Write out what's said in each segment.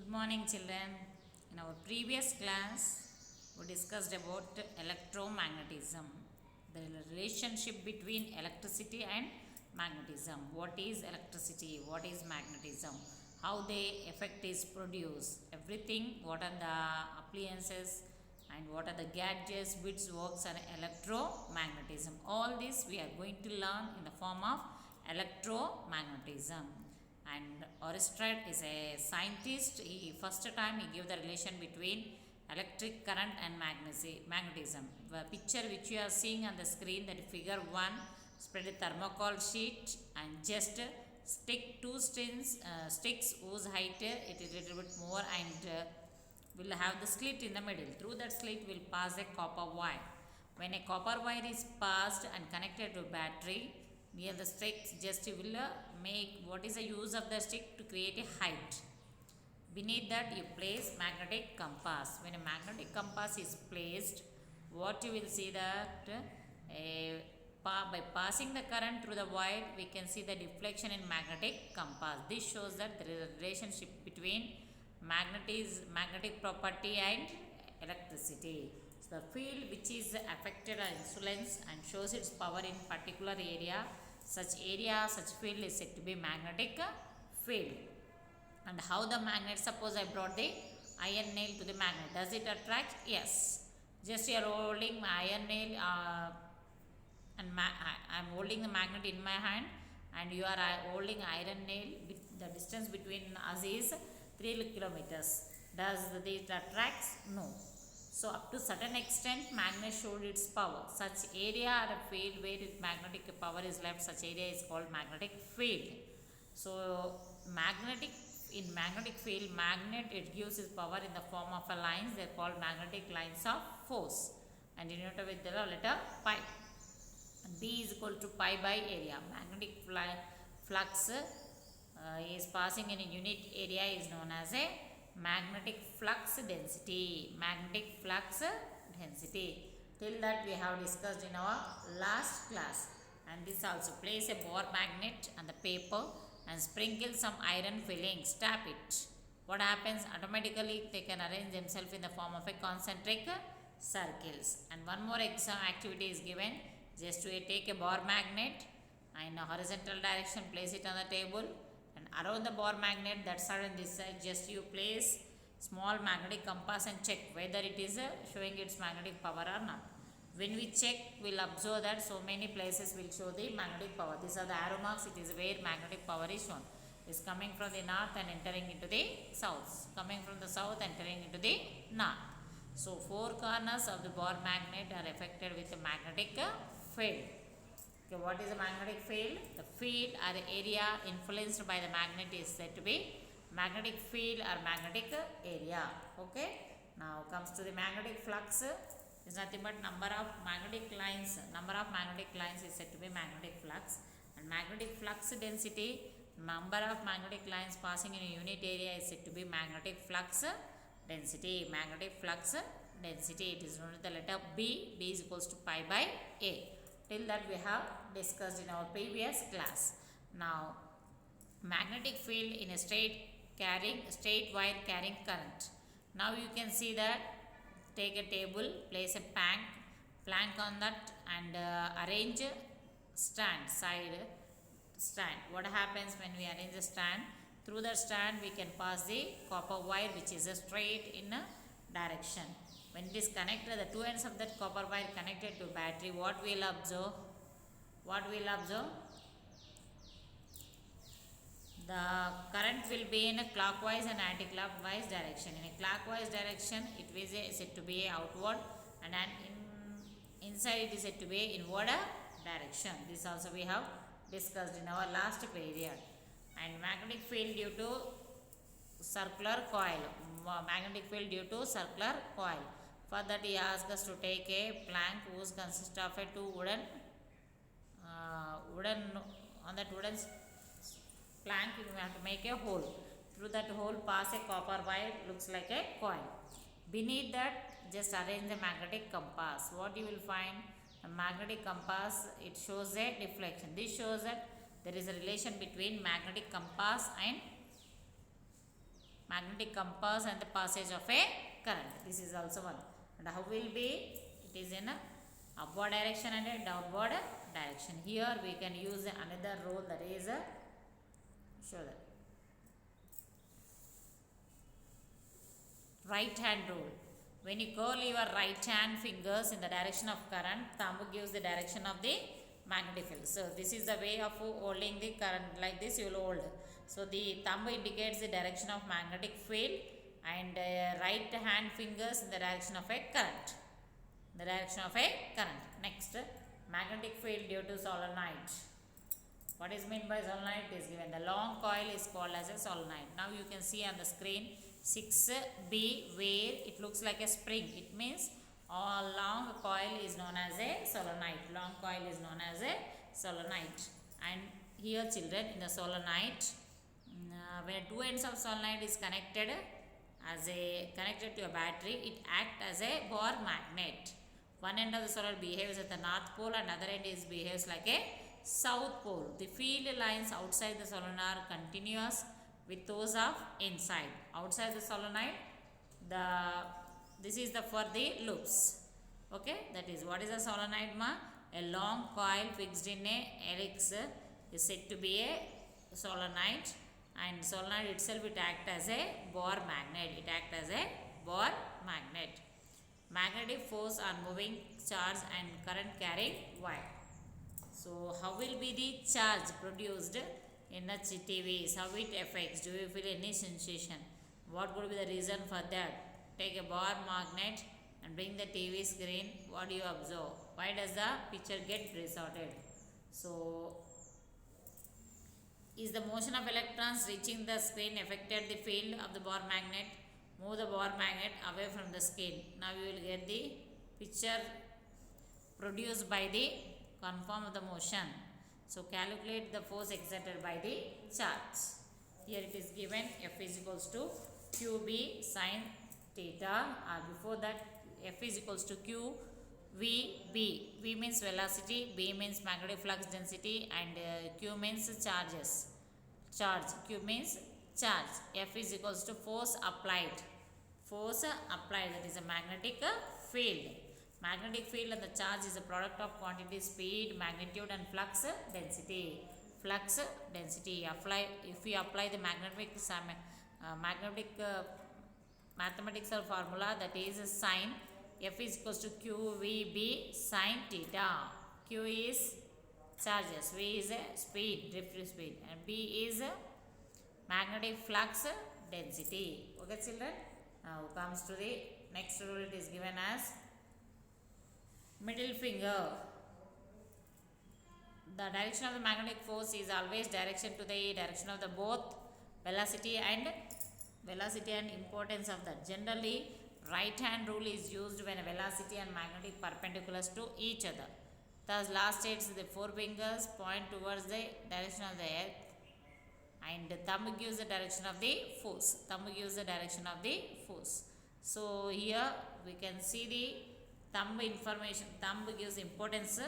Good morning, children. In our previous class, we discussed about electromagnetism, the relationship between electricity and magnetism. What is electricity? What is magnetism? How the effect is produced? Everything. What are the appliances and what are the gadgets which works on electromagnetism? All this we are going to learn in the form of electromagnetism. And Oersted is a scientist. First time he gave the relation between electric current and magnetism. The picture which you are seeing on the screen, that figure 1, spread a thermocol sheet and just stick two sticks whose height it is a little bit more, and will have the slit in the middle. Through that slit will pass a copper wire. When a copper wire is passed and connected to battery, near the sticks just will make what is the use of the stick to create a height. Beneath that you place magnetic compass. When a magnetic compass is placed, what you will see that by passing the current through the wire, we can see the deflection in magnetic compass. This shows that there is a relationship between magnetic property and electricity. So the field which is affected or influenced and shows its power in particular area, such field is said to be magnetic field. And how the magnet, suppose I brought the iron nail to the magnet, does it attract? Yes. Just you are holding my iron nail and I am holding the magnet in my hand, and you are holding iron nail. The distance between us is 3 kilometers. Does it attracts? No. So up to certain extent magnet showed its power. Such area or a field where magnetic power is left, such area is called magnetic field. So in magnetic field, magnet it gives its power in the form of a lines. They are called magnetic lines of force, and denoted with the letter pi. B is equal to pi by area. Magnetic flux is passing in a unit area is known as a magnetic flux density. Magnetic flux density. Till that we have discussed in our last class. And this also, place a bar magnet on the paper and sprinkle some iron filling. Tap it. What happens? Automatically they can arrange themselves in the form of a concentric circles. And one more exam activity is given. Just to take a bar magnet in a horizontal direction, place it on the table, and around the bar magnet, that side and this side, just you place small magnetic compass and check whether it is showing its magnetic power or not. When we check, we will observe that so many places will show the magnetic power. These are the arrow marks. It is where magnetic power is shown. It is coming from the north and entering into the south. Coming from the south and entering into the north. So 4 corners of the bar magnet are affected with a magnetic field. Okay, what is a magnetic field? The field or the area influenced by the magnet is said to be magnetic field or magnetic area. Okay. Now comes to the magnetic flux. Is nothing but number of magnetic lines. Number of magnetic lines is said to be magnetic flux. And magnetic flux density, number of magnetic lines passing in a unit area is said to be magnetic flux density. Magnetic flux density. It is known as the letter B. B is equals to pi by A. Till that we have discussed in our previous class. Now, magnetic field in a straight wire carrying current. Now you can see that, take a table, place a plank on that, and arrange stand. What happens when we arrange a stand? Through the stand we can pass the copper wire which is straight in a direction. When it is connected, the two ends of that copper wire connected to battery, what we will observe? The current will be in a clockwise and anti-clockwise direction. In a clockwise direction, it is said to be outward, and inside it is said to be inward direction. This also we have discussed in our last period. And magnetic field due to circular coil. For that he asked us to take a plank whose consists of a two wooden on that wooden plank we have to make a hole. Through that hole pass a copper wire, looks like a coil. Beneath that just arrange the magnetic compass. What you will find? A magnetic compass, it shows a deflection. This shows that there is a relation between magnetic compass and magnetic compass and the passage of a current. This is also one. And how will be? It is in a upward direction and a downward direction. Here we can use another rule, that is show that right hand rule. When you curl your right hand fingers in the direction of current, thumb gives the direction of the magnetic field. So this is the way of holding the current. Like this you will hold. So the thumb indicates the direction of magnetic field and right hand fingers in the direction of a current. The direction of a current. Next, magnetic field due to solenoid. What is meant by solenoid is given. The long coil is called as a solenoid. Now you can see on the screen 6b where it looks like a spring. It means a long coil is known as a solenoid. Long coil is known as a solenoid. And here children, in the solenoid, when two ends of solenoid is connected to a battery, it acts as a bar magnet. One end of the solenoid behaves at the north pole and other end behaves like a south pole. The field lines outside the solenoid are continuous with those of inside. Outside the solenoid, this is for the loops. Okay, that is what is a solenoid ma? A long coil fixed in a helix is said to be a solenoid, and solenoid itself it acts as a bar magnet. It acts as a bar magnet. Magnetic force on moving charge and current carrying wire. So how will be the charge produced in the TVs? How it affects? Do you feel any sensation? What could be the reason for that? Take a bar magnet and bring the TV screen. What do you observe? Why does the picture get distorted? So is the motion of electrons reaching the screen affected the field of the bar magnet? Move the bar magnet away from the screen. Now you will get the picture produced by the conform of the motion. So calculate the force exerted by the charge. Here it is given F is equals to QB sin theta. Before that, F is equals to QVB. V means velocity, B means magnetic flux density, and Q means charges. Q means charge. F is equals to force applied. Force applied, that is a magnetic field. Magnetic field and the charge is a product of quantity, speed, magnitude, and flux density. Flux density. If we apply the mathematical formula, that is sin F is equals to QVB sin theta. Q is charges, V is speed, drift speed, and B is magnetic flux density. Okay, children. Now comes to the next rule. It is given as middle finger. The direction of the magnetic force is always direction to the direction of the both velocity and importance of that. Generally, right hand rule is used when velocity and magnetic perpendiculars to each other. Thus, last states the four fingers point towards the direction of the earth, and thumb gives the direction of the force. So here we can see the thumb information. Thumb gives importance.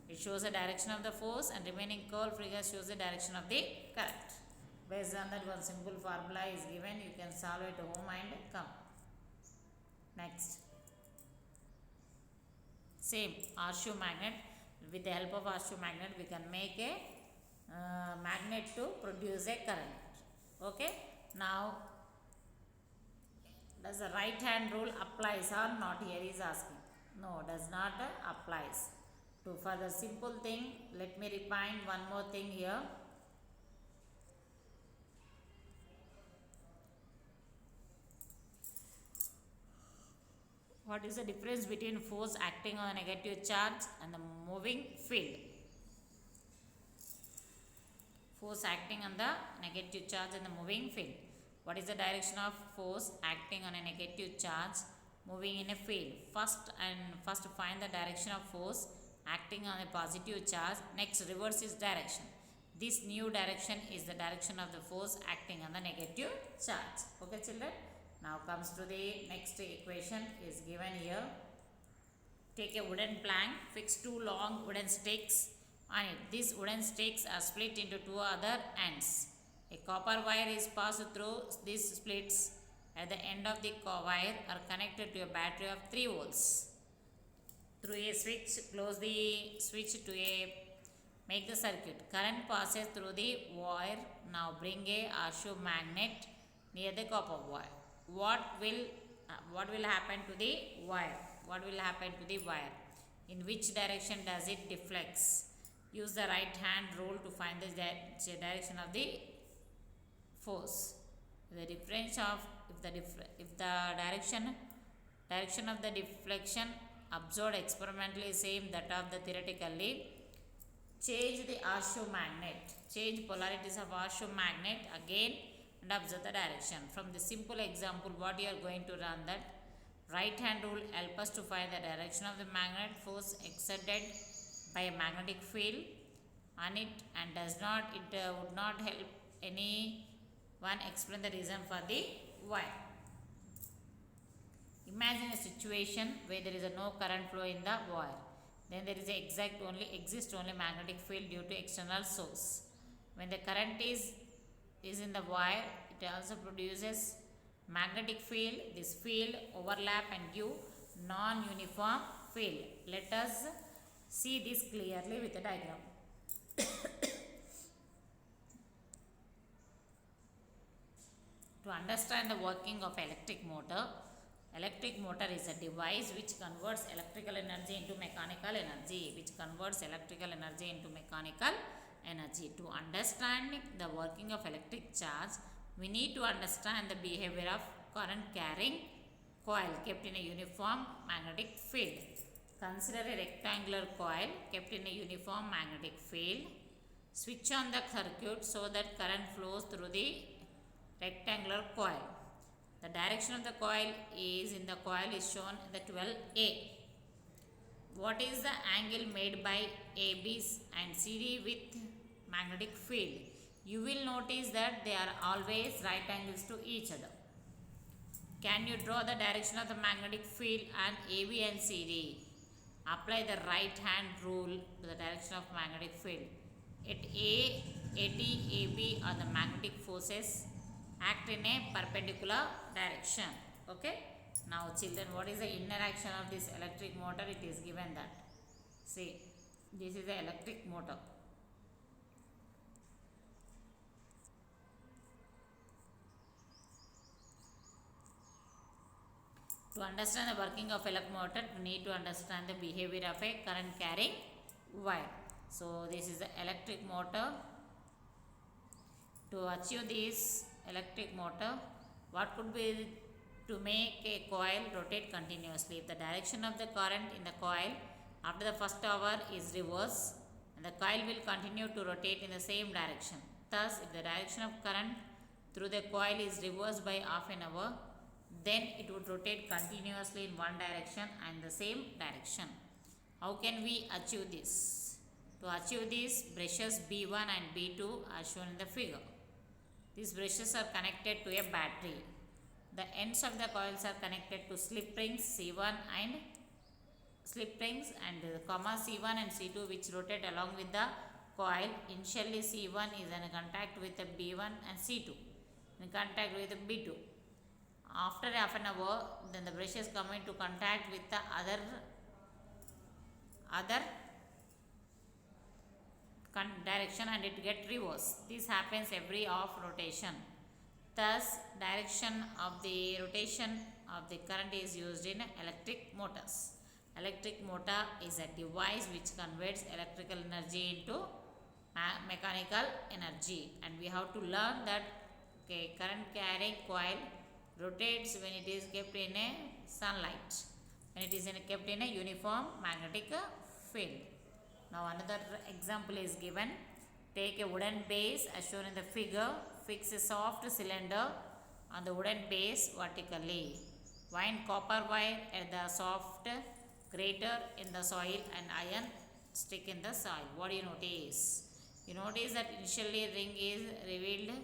It shows the direction of the force, and remaining curl finger shows the direction of the current. Based on that, one simple formula is given. You can solve it at home and come. Next. Same horseshoe magnet. With the help of horseshoe magnet, we can make a magnet to produce a current. Okay. Now, does the right hand rule applies or not? Here is asking. No, does not applies. To further simple thing, let me repeat one more thing here. What is the difference between force acting on a negative charge and the moving field? Force acting on the negative charge and the moving field. What is the direction of force acting on a negative charge moving in a field? First find the direction of force acting on a positive charge. Next, reverse its direction. This new direction is the direction of the force acting on the negative charge. Okay, children. Now comes to the next equation is given here. Take a wooden plank, fix two long wooden sticks on it. These wooden sticks are split into two other ends. A copper wire is passed through these splits. At the end of the wire are connected to a battery of 3 volts. Through a switch, close the switch to make the circuit. Current passes through the wire. Now bring a horseshoe magnet near the copper wire. What will happen to the wire? What will happen to the wire? In which direction does it deflects? Use the right hand rule to find the direction of the force. The difference of if the direction of the deflection observed experimentally is same that of the theoretically, change the horseshoe magnet. Change polarities of horseshoe magnet again and observe the direction. From the simple example, what you are going to run that right hand rule help us to find the direction of the magnet force exerted by a magnetic field on it, and would not help anyone explain the reason for the wire. Imagine a situation where there is no current flow in the wire. Then there is exist only magnetic field due to external source. When the current is in the wire, it also produces magnetic field. This field overlap and give non-uniform field. Let us see this clearly with a diagram. To understand the working of electric motor is a device which converts electrical energy into mechanical energy. To understand the working of electric charge, we need to understand the behavior of current carrying coil kept in a uniform magnetic field. Consider a rectangular coil kept in a uniform magnetic field. Switch on the circuit so that current flows through the rectangular coil. The direction of the coil is shown in the 12A. What is the angle made by AB and CD with magnetic field? You will notice that they are always right angles to each other. Can you draw the direction of the magnetic field and AB and CD? Apply the right hand rule to the direction of magnetic field. At AT, AB are the magnetic forces act in a perpendicular direction. Okay. Now children, what is the inner action of this electric motor? It is given that. See, this is the electric motor. To understand the working of electric motor, we need to understand the behavior of a current carrying wire. So this is the electric motor. To achieve this electric motor, what could be to make a coil rotate continuously? If the direction of the current in the coil after the first hour is reverse, and the coil will continue to rotate in the same direction. Thus, if the direction of current through the coil is reversed by half an hour, then it would rotate continuously in one direction and the same direction. How can we achieve this? To achieve this, brushes B1 and B2 are shown in the figure. These brushes are connected to a battery. The ends of the coils are connected to slip rings C1 and comma C1 and C2, which rotate along with the coil. Initially C1 is in contact with the B1 and C2 in contact with the B2. After half an hour, then the brushes come into contact with the other direction and it get reversed. This happens every half rotation. Thus, direction of the rotation of the current is used in electric motors. Electric motor is a device which converts electrical energy into mechanical energy, and we have to learn that current carrying coil rotates when it is kept in a sunlight, when it is kept in a uniform magnetic field. Now another example is given. Take a wooden base as shown in the figure. Fix a soft cylinder on the wooden base vertically. Wind copper wire at the soft grater in the soil and iron stick in the soil. What do you notice? You notice that initially ring is revealed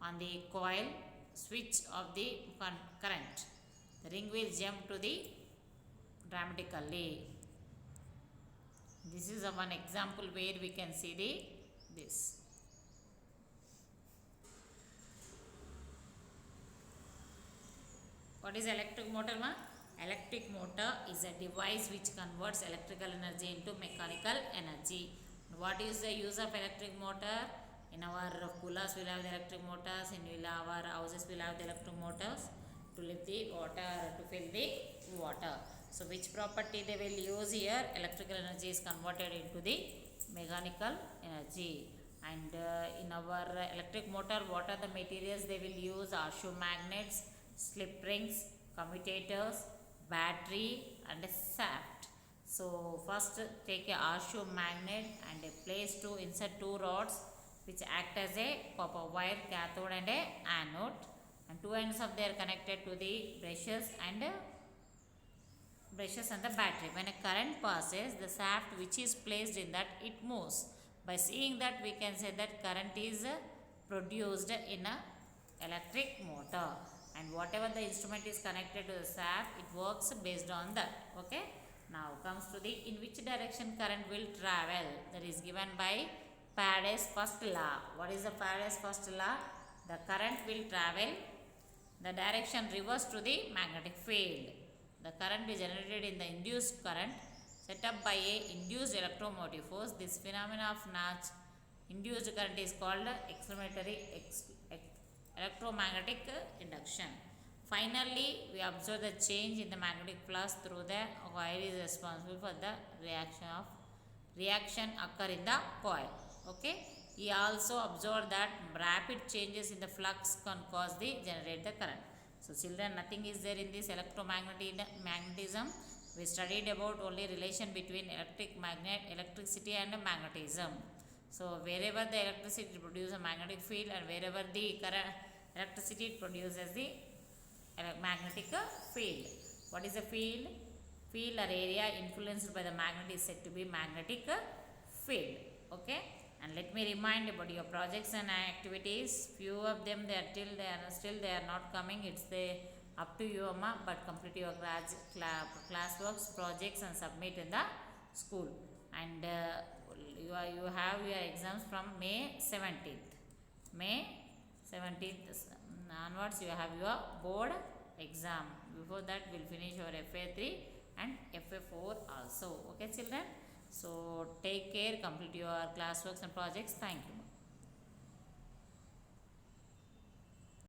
on the coil switch of the current. The ring will jump to the dramatically. This is one example where we can see this. What is electric motor, ma? Electric motor is a device which converts electrical energy into mechanical energy. What is the use of electric motor? In our coolers we will have the electric motors, in our houses we will have the electric motors to lift the water, to fill the water. So which property they will use here? Electrical energy is converted into the mechanical energy. And in our electric motor, what are the materials they will use? Horseshoe magnets, slip rings, commutators, battery and a shaft. So first take a horseshoe magnet and a place to insert two rods which act as a copper wire, cathode and a anode, and two ends of they are connected to the brushes and the battery. When a current passes, the shaft which is placed in that, it moves. By seeing that, we can say that current is produced in a electric motor, and whatever the instrument is connected to the shaft, it works based on that. Okay. Now comes to the in which direction current will travel. That is given by Faraday's first law. What is the Faraday's first law? The current will travel the direction reverse to the magnetic field. The current is generated in the induced current set up by a induced electromotive force. This phenomena of induced current is called electromagnetic induction. Finally, we observe the change in the magnetic flux through the coil is responsible for the reaction occur in the coil. Okay. He also observed that rapid changes in the flux can cause the generate the current. So children, nothing is there in this electromagnetism. We studied about only relation between electricity and magnetism. So wherever the electricity produces a magnetic field, and wherever the current electricity produces the magnetic field. What is a field? Field or area influenced by the magnet is said to be magnetic field. Okay. And let me remind about your projects and activities. Few of them they are not coming. It's up to you, Amma. But complete your classworks, projects, and submit in the school. And you have your exams from May 17th. May 17th onwards you have your board exam. Before that we'll finish your FA3 and FA4 also. Okay children. So take care, complete your classworks and projects. Thank you.